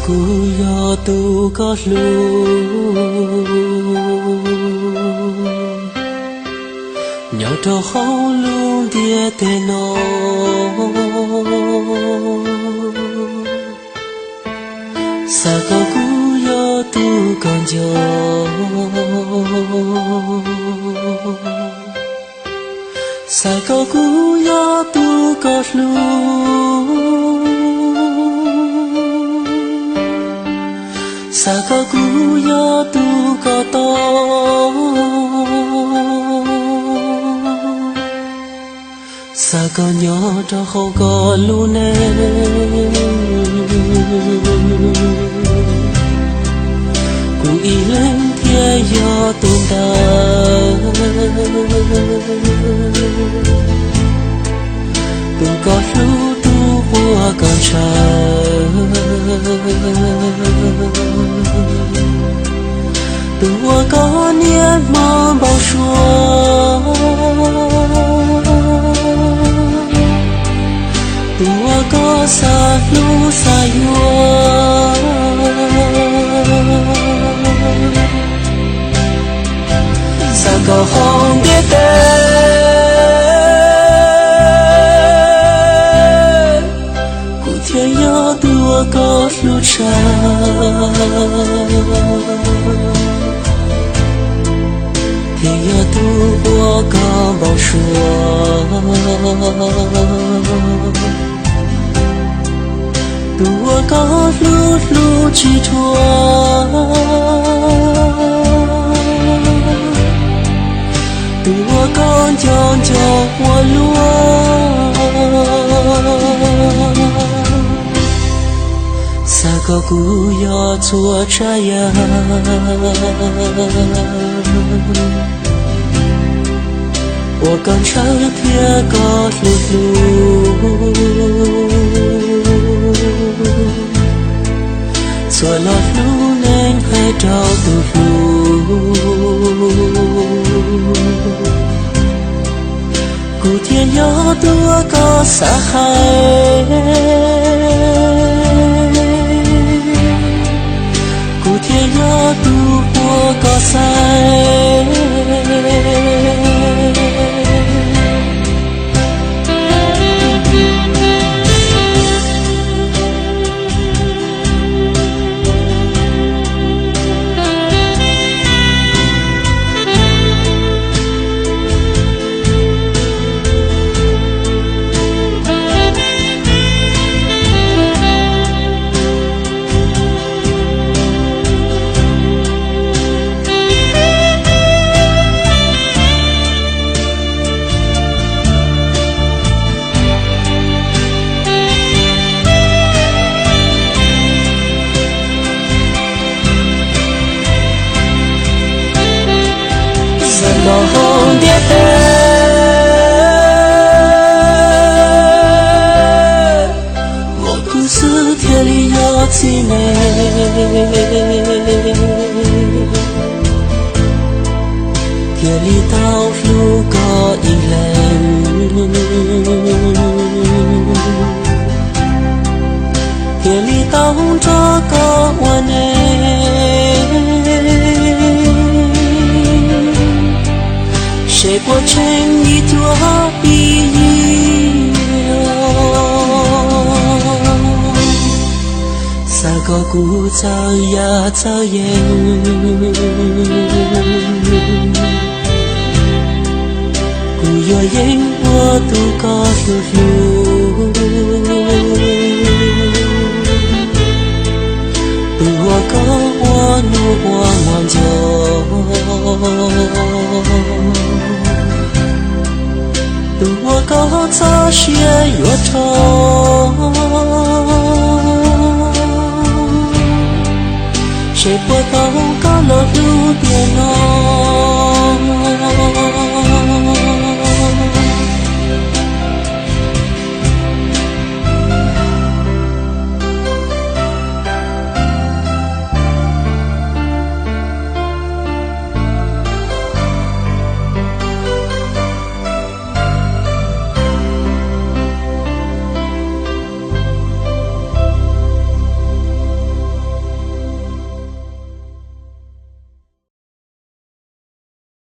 cú yo tu có lu nhỏ trâu hậu luôn địa tê nó sa có cú yo tu còn gió sa có cú yo tu có lu sa có cú yo tu có to sa có nhỏ cho không có lu nè cú ý lên thiên yo tu ta tu có lu tu vua con trời tua có niên mơ bao xua tua có xa lu xa yua xa có không biết tên cụ thiên nhớ tua có lu cha thì giờ tu bùa có bao xua tua có lút lút chỉ thua tua con chọn cho hoa lúa sa có cú yo chua trái我刚唱天歌噜噜，做了路能还找嘟噜，古天有多个撒海，古天有多个塞。我红蝶飞，我故事天里有凄美，天里到处có ý lên，天里到处có quan hệ。谁过成一朵碧玉？三个古早呀早烟，古有烟我都告诉路，不我告我怒我望就。我高草雪越长，谁不